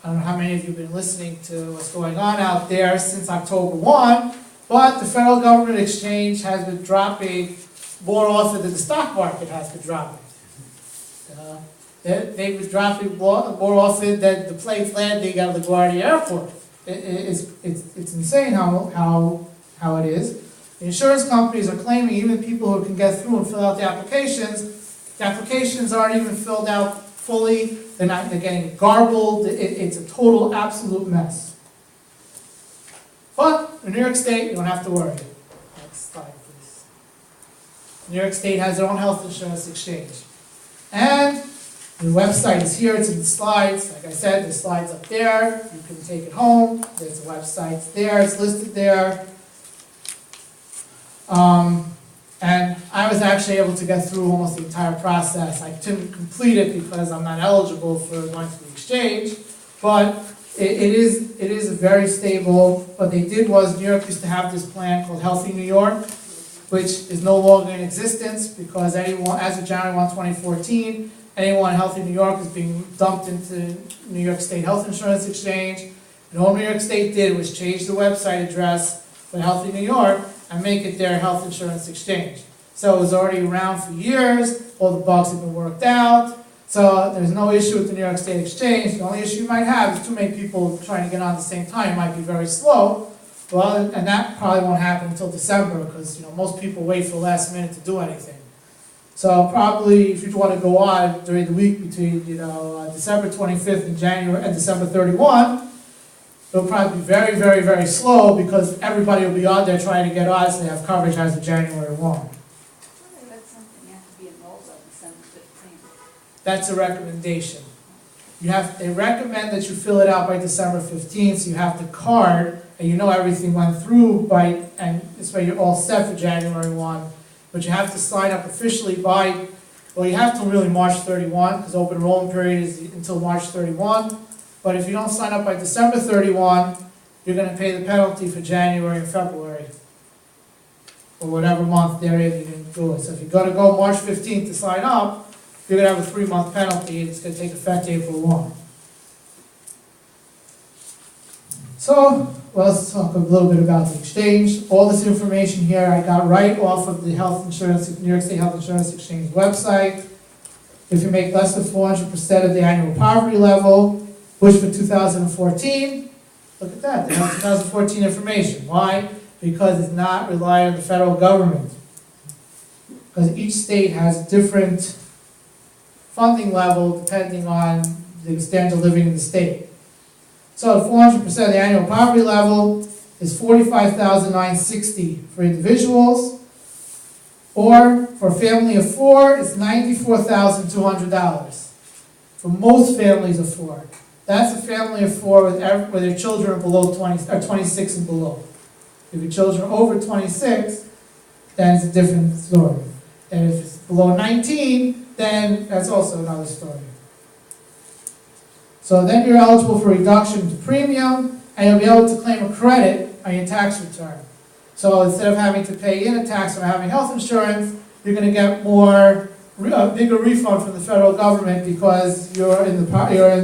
I don't know how many of you have been listening to what's going on out there since October 1, but the federal government exchange has been dropping more often than the stock market has been dropping. They've been dropping more often than the planes landing at LaGuardia Airport. It's insane how it is. The insurance companies are claiming even people who can get through and fill out the applications aren't even filled out they're getting garbled, it's a total absolute mess. But in New York State, you don't have to worry. Next slide, please. New York State has their own health insurance exchange. And the website is here, it's in the slides. Like I said, the slide's up there. You can take it home. There's a website there, it's listed there. And I was actually able to get through almost the entire process. I couldn't complete it because I'm not eligible for going to the exchange, but it is a very stable. What they did was, New York used to have this plan called Healthy New York, which is no longer in existence because anyone, as of January 1, 2014, anyone in Healthy New York is being dumped into New York State Health Insurance Exchange. And all New York State did was change the website address for Healthy New York and make it their health insurance exchange. So it was already around for years, all the bugs have been worked out, so there's no issue with the New York State Exchange. The only issue you might have is too many people trying to get on at the same time. It might be very slow. Well, and that probably won't happen until December because most people wait for the last minute to do anything. So probably if you want to go on during the week between December 25th and December 31, it'll probably be very, very, very slow because everybody will be on there trying to get on so they have coverage as of January 1. That's something you have to be enrolled by December 15th. That's a recommendation. They recommend that you fill it out by December 15th, so you have the card and everything went through and this way you're all set for January 1. But you have to sign up officially you have till really March 31 because open enrollment period is until March 31. But if you don't sign up by December 31, you're going to pay the penalty for January and February, or whatever month they're in you didn't do it. So if you're going to go March 15th to sign up, you're going to have a 3-month penalty, and it's going to take effect April 1. So, let's talk a little bit about the exchange. All this information here I got right off of the New York State Health Insurance Exchange website. If you make less than 400% of the annual poverty level, which for 2014, look at that, they have 2014 information. Why? Because it's not relying on the federal government. Because each state has different funding level depending on the standard of living in the state. So 400% of the annual poverty level is $45,960 for individuals, or for a family of 4, it's $94,200 for most families of 4. That's a family of 4 with their children are below 26 and below. If your children are over 26, then it's a different story. And if it's below 19, then that's also another story. So then you're eligible for reduction to premium, and you'll be able to claim a credit on your tax return. So instead of having to pay in a tax or having health insurance, you're going to get a bigger refund from the federal government because you're in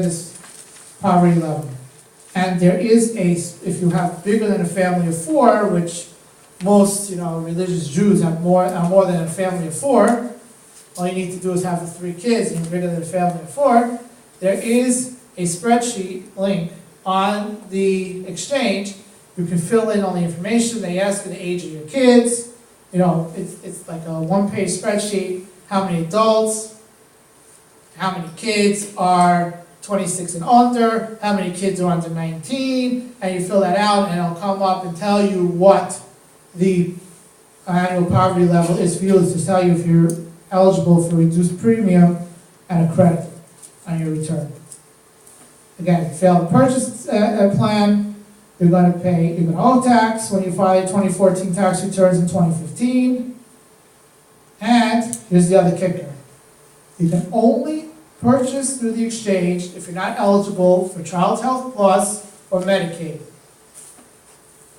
this poverty level. And there is if you have bigger than a family of 4, which most religious Jews have more than a family of 4, all you need to do is have the 3 kids and you're bigger than a family of 4, there is a spreadsheet link on the exchange. You can fill in all the information. They ask for the age of your kids. It's like a 1-page spreadsheet. How many adults, how many kids are 26 and under, how many kids are under 19, and you fill that out and it'll come up and tell you what the annual poverty level is for you. It's to tell you if you're eligible for reduced premium and a credit on your return. Again, if you fail to purchase a plan, you're going to owe tax when you file your 2014 tax returns in 2015. And here's the other kicker. You can only purchase through the exchange if you're not eligible for Child Health Plus or Medicaid.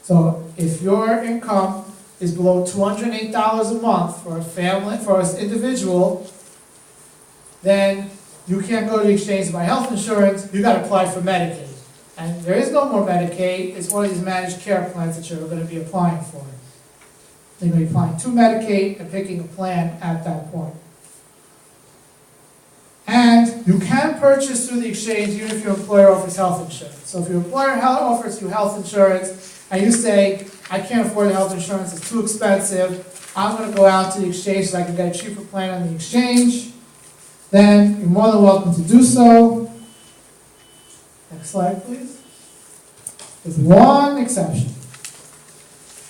So if your income is below $208 a month for a family, for an individual, then you can't go to the exchange to buy health insurance, you got to apply for Medicaid. And there is no more Medicaid, it's one of these managed care plans that you're going to be applying for. You're going to be applying to Medicaid and picking a plan at that point. And you can purchase through the exchange even if your employer offers health insurance. So if your employer offers you health insurance and you say, I can't afford the health insurance, it's too expensive, I'm going to go out to the exchange so I can get a cheaper plan on the exchange, then you're more than welcome to do so. Next slide, please. With one exception.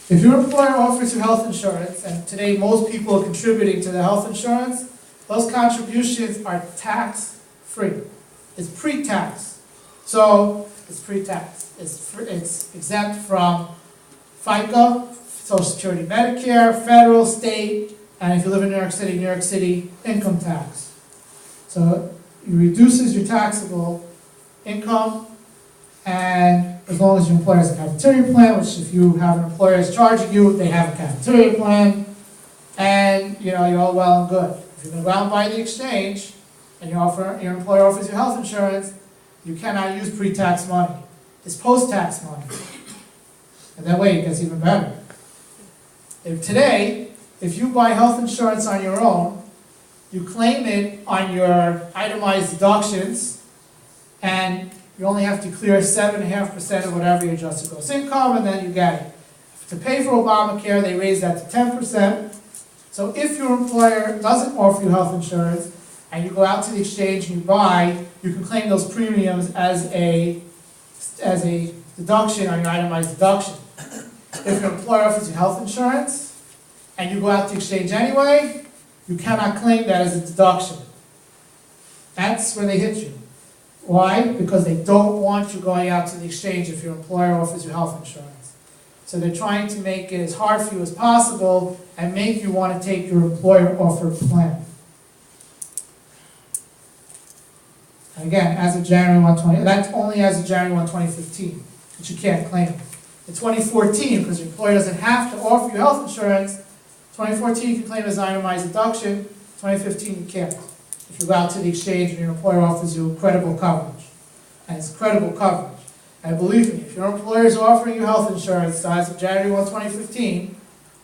If your employer offers you health insurance, and today most people are contributing to the health insurance, those contributions are tax-free. It's pre-tax. So, it's pre-tax. It's exempt from FICA, Social Security, Medicare, federal, state, and if you live in New York City, income tax. So, it reduces your taxable income, and as long as your employer has a cafeteria plan, which if you have an employer that's charging you, they have a cafeteria plan, and you're all well and good. If you're going to go out and buy the exchange, and your employer offers you health insurance, you cannot use pre-tax money. It's post-tax money. And that way it gets even better. If you buy health insurance on your own, you claim it on your itemized deductions, and you only have to clear 7.5% of whatever your adjusted gross income, and then you get it. To pay for Obamacare, they raised that to 10%. So if your employer doesn't offer you health insurance, and you go out to the exchange and you buy, you can claim those premiums as a deduction on your itemized deduction. If your employer offers you health insurance, and you go out to the exchange anyway, you cannot claim that as a deduction. That's where they hit you. Why? Because they don't want you going out to the exchange if your employer offers you health insurance. So they're trying to make it as hard for you as possible and make you want to take your employer-offered plan. And again, as of January 1, that's only as of January 1, 2015, that you can't claim it. In 2014, because your employer doesn't have to offer you health insurance, 2014 you can claim as an itemized deduction, 2015 you can't. If you go out to the exchange and your employer offers you credible coverage. And it's credible coverage. And believe me, if your employer is offering you health insurance as of January 1, 2015,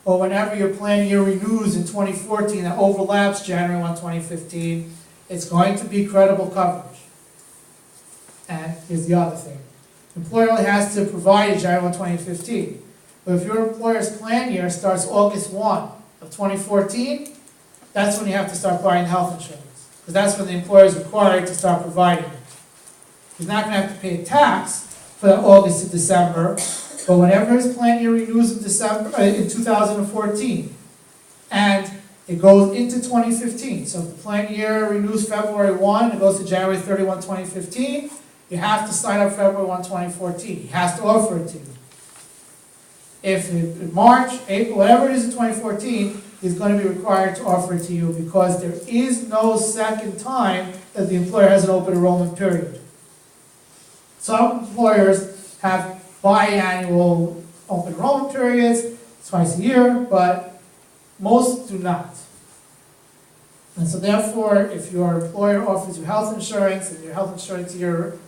or whenever your plan year renews in 2014 that overlaps January 1, 2015, it's going to be credible coverage. And here's the other thing. The employer only has to provide it January 1, 2015. But if your employer's plan year starts August 1 of 2014, that's when you have to start buying health insurance. Because that's when the employer is required to start providing it. He's not going to have to pay a tax for that August to December, but whenever his plan year renews in in 2014, and it goes into 2015. So if the plan year renews February 1, it goes to January 31, 2015, you have to sign up February 1, 2014. He has to offer it to you. If in March, April, whatever it is in 2014, he's going to be required to offer it to you because there is no second time that the employer has an open enrollment period. Some employers have biannual open enrollment periods, twice a year, but most do not. And so therefore, if your employer offers you health insurance and your health insurance year,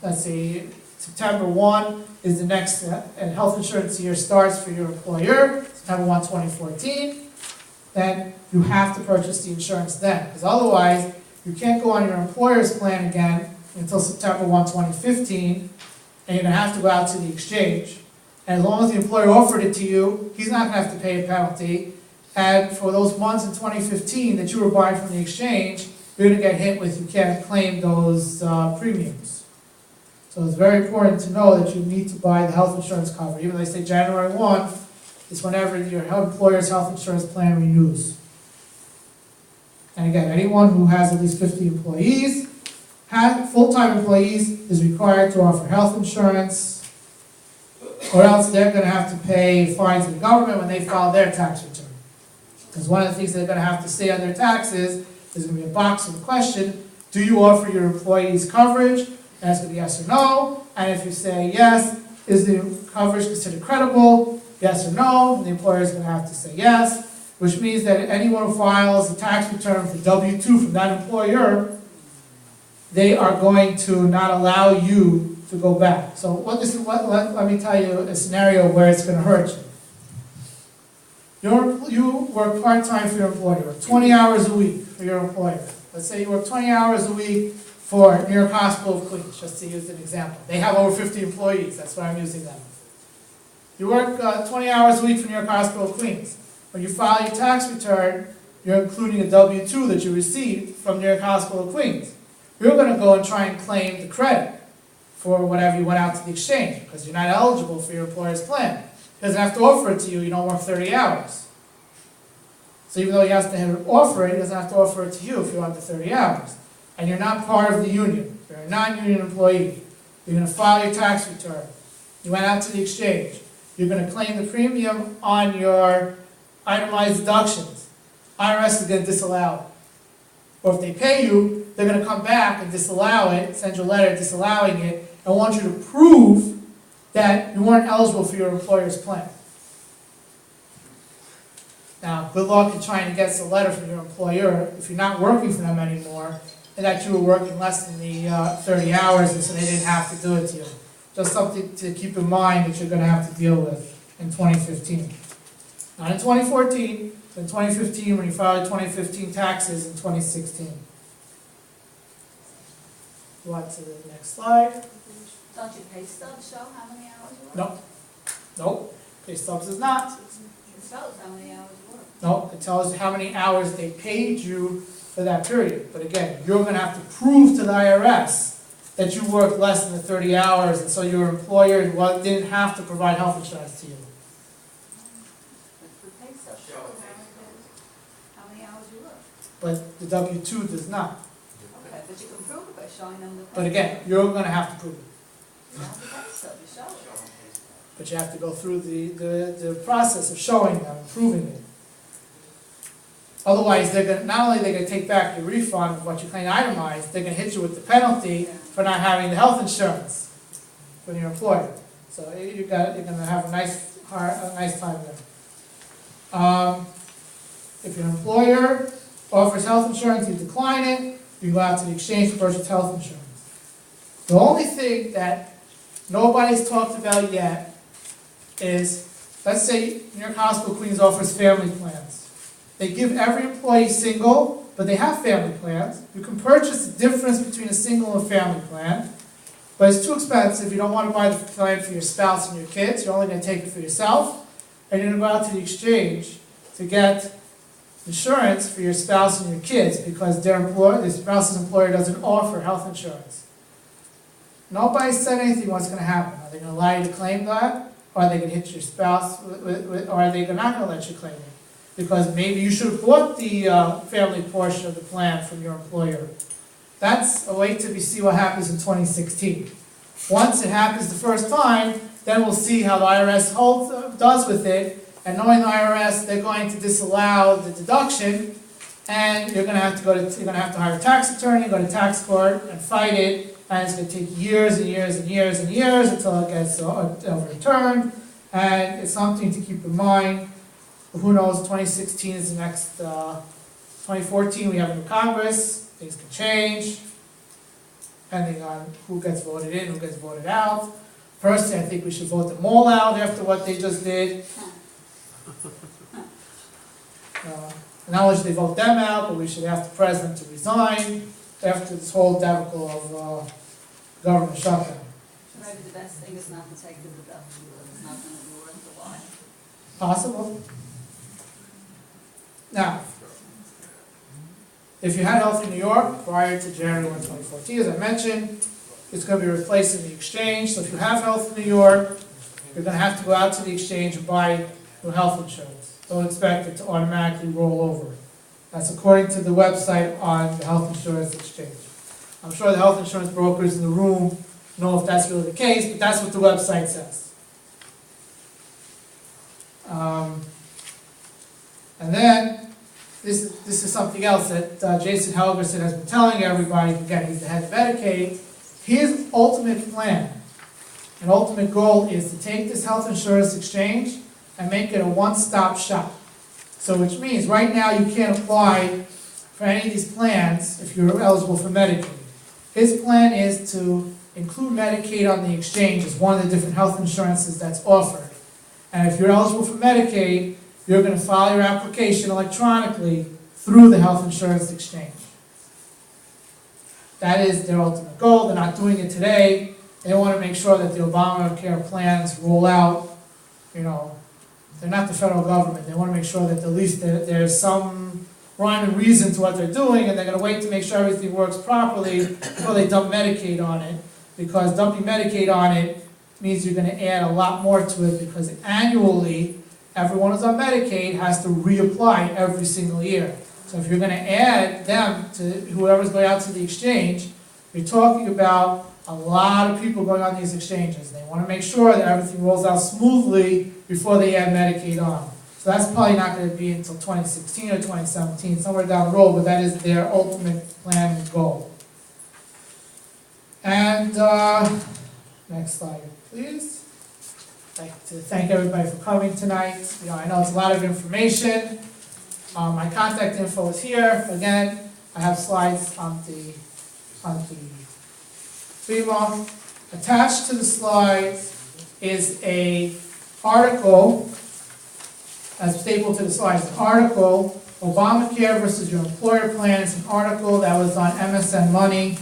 let's say September 1 is the next, and health insurance year starts for your employer, September 1, 2014, then you have to purchase the insurance then. Because otherwise, you can't go on your employer's plan again until September 1, 2015, and you're going to have to go out to the exchange. And as long as the employer offered it to you, he's not going to have to pay a penalty. And for those months in 2015 that you were buying from the exchange, you're going to get hit with, you can't claim those premiums. So it's very important to know that you need to buy the health insurance cover. Even though they say January 1, it's whenever your employer's health insurance plan renews. And again, anyone who has at least 50 employees, full-time employees, is required to offer health insurance, or else they're going to have to pay fines to the government when they file their tax return. Because one of the things they're going to have to say on their taxes is going to be a box with a question, do you offer your employees coverage? And it's going to be yes or no. And if you say yes, is the coverage considered credible? Yes or no. And the employer is going to have to say yes, which means that anyone who files a tax return for W-2 from that employer, they are going to not allow you to go back. So let me tell you a scenario where it's going to hurt you. You work part-time for your employer, 20 hours a week for your employer. Let's say you work 20 hours a week for New York Hospital of Queens, just to use an example. They have over 50 employees, that's why I'm using them. You work 20 hours a week for New York Hospital of Queens. When you file your tax return, you're including a W-2 that you received from New York Hospital of Queens. You're gonna go and try and claim the credit for whatever you went out to the exchange, because you're not eligible for your employer's plan. He doesn't have to offer it to you, you don't work 30 hours. So even though he has to offer it, he doesn't have to offer it to you if you want the 30 hours. And you're not part of the union, you're a non-union employee. You're gonna file your tax return. You went out to the exchange. You're gonna claim the premium on your itemized deductions. IRS is gonna disallow it. Or if they pay you, they're gonna come back and disallow it, send you a letter disallowing it, and want you to prove that you weren't eligible for your employer's plan. Now, good luck in trying to get a letter from your employer if you're not working for them anymore, and that you were working less than the 30 hours, and so they didn't have to do it to you. Just something to keep in mind that you're gonna have to deal with in 2015. Not in 2014, but in 2015 when you file your 2015 taxes in 2016. Go on to the next slide. Don't your pay stubs show how many hours you work? Nope. Nope, pay stubs does not. It shows how many hours you work. Nope, it tells you how many hours they paid you for that period. But again, you're gonna have to prove to the IRS that you worked less than the 30 hours, and so your employer didn't have to provide health insurance to you. But the pay stub shows how many hours you work. But the W-2 does not. Okay, but you can prove it by showing them the pay. But again, you're gonna have to prove it. Not the pay stub, you show it. But you have to go through the process of showing them, and proving it. Otherwise, not only are they gonna take back your refund of what you claim itemized, they're gonna hit you with the penalty for not having the health insurance from your employer. So you're gonna have a nice time there. If your employer offers health insurance, you decline it, you go out to the exchange to purchase health insurance. The only thing that nobody's talked about yet is, let's say New York Hospital Queens offers family plans. They give every employee single, but they have family plans. You can purchase the difference between a single and family plan, but it's too expensive. You don't want to buy the plan for your spouse and your kids. You're only going to take it for yourself, and you're going to go out to the exchange to get insurance for your spouse and your kids because the spouse's employer doesn't offer health insurance. Nobody said anything what's going to happen. Are they going to allow you to claim that? Or are they going to hit your spouse? Or are they not going to let you claim it? Because maybe you should have bought the family portion of the plan from your employer. That's a wait till we see what happens in 2016. Once it happens the first time, then we'll see how the IRS does with it. And knowing the IRS, they're going to disallow the deduction, and you're going to have to hire a tax attorney, go to tax court, and fight it. And it's going to take years and years and years and years until it gets overturned. And it's something to keep in mind. Who knows, 2016 is the next, 2014 we have a new Congress, things can change, depending on who gets voted in, who gets voted out. Personally, I think we should vote them all out after what they just did. Not only should they vote them out, but we should ask the president to resign after this whole debacle of government shutdown. Maybe the best thing is not to take the deduction, because it's not going to be worth the while. Possible. Now, if you had health in New York prior to January 1, 2014, as I mentioned, it's going to be replaced in the exchange. So if you have health in New York, you're going to have to go out to the exchange and buy new health insurance. Don't expect it to automatically roll over. That's according to the website on the Health Insurance Exchange. I'm sure the health insurance brokers in the room know if that's really the case, but that's what the website says. And then, this is something else that Jason Helgerson has been telling everybody. Again, he's the head of Medicaid. His ultimate plan and ultimate goal is to take this health insurance exchange and make it a one-stop shop. So which means right now you can't apply for any of these plans if you're eligible for Medicaid. His plan is to include Medicaid on the exchange as one of the different health insurances that's offered. And if you're eligible for Medicaid, you're going to file your application electronically through the health insurance exchange. That is their ultimate goal. They're not doing it today. They want to make sure that the Obamacare plans roll out. You know, they're not the federal government. They want to make sure that at least there's some rhyme and reason to what they're doing, and they're gonna wait to make sure everything works properly before they dump Medicaid on it, because dumping Medicaid on it means you're gonna add a lot more to it, because annually, everyone who's on Medicaid has to reapply every single year. So if you're gonna add them to whoever's going out to the exchange, you're talking about a lot of people going on these exchanges. They wanna make sure that everything rolls out smoothly before they add Medicaid on. So that's probably not gonna be until 2016 or 2017, somewhere down the road, but that is their ultimate plan and goal. And, next slide, please. I'd like to thank everybody for coming tonight. You know, I know it's a lot of information. My contact info is here. Again, I have slides on the Primo. Attached to the slides is a article, as stapled to the slides, an article, Obamacare versus your employer plan. It's an article that was on MSN Money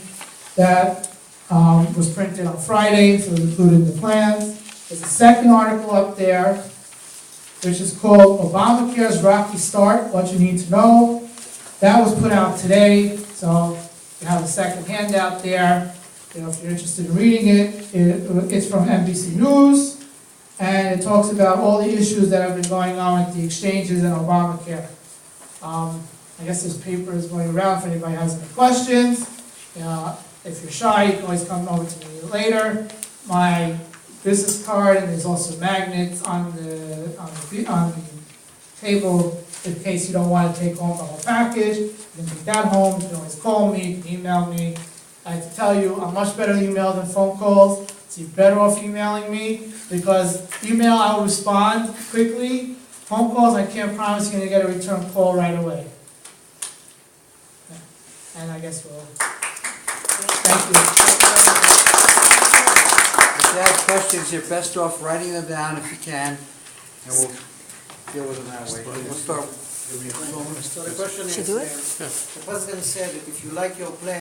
that was printed on Friday, so it included in the plans. There's a second article up there, which is called Obamacare's Rocky Start, What You Need to Know. That was put out today, so you have a second handout there. You know, if you're interested in reading it, it's from NBC News, and it talks about all the issues that have been going on with the exchanges and Obamacare. I guess this paper is going around if anybody has any questions. If you're shy, you can always come over to me later. My business card, and there's also magnets on the table in case you don't want to take home the whole package. You can take that home. You can always call me, you can email me. I have to tell you, I'm much better at email than phone calls, so you're better off emailing me, because email I will respond quickly. Phone calls, I can't promise you're going to get a return call right away. And I guess we'll, thank you. If you have questions, you're best off writing them down if you can, and we'll deal with them that way. We'll start. The question is, Should do it? the president said that if you like your plan,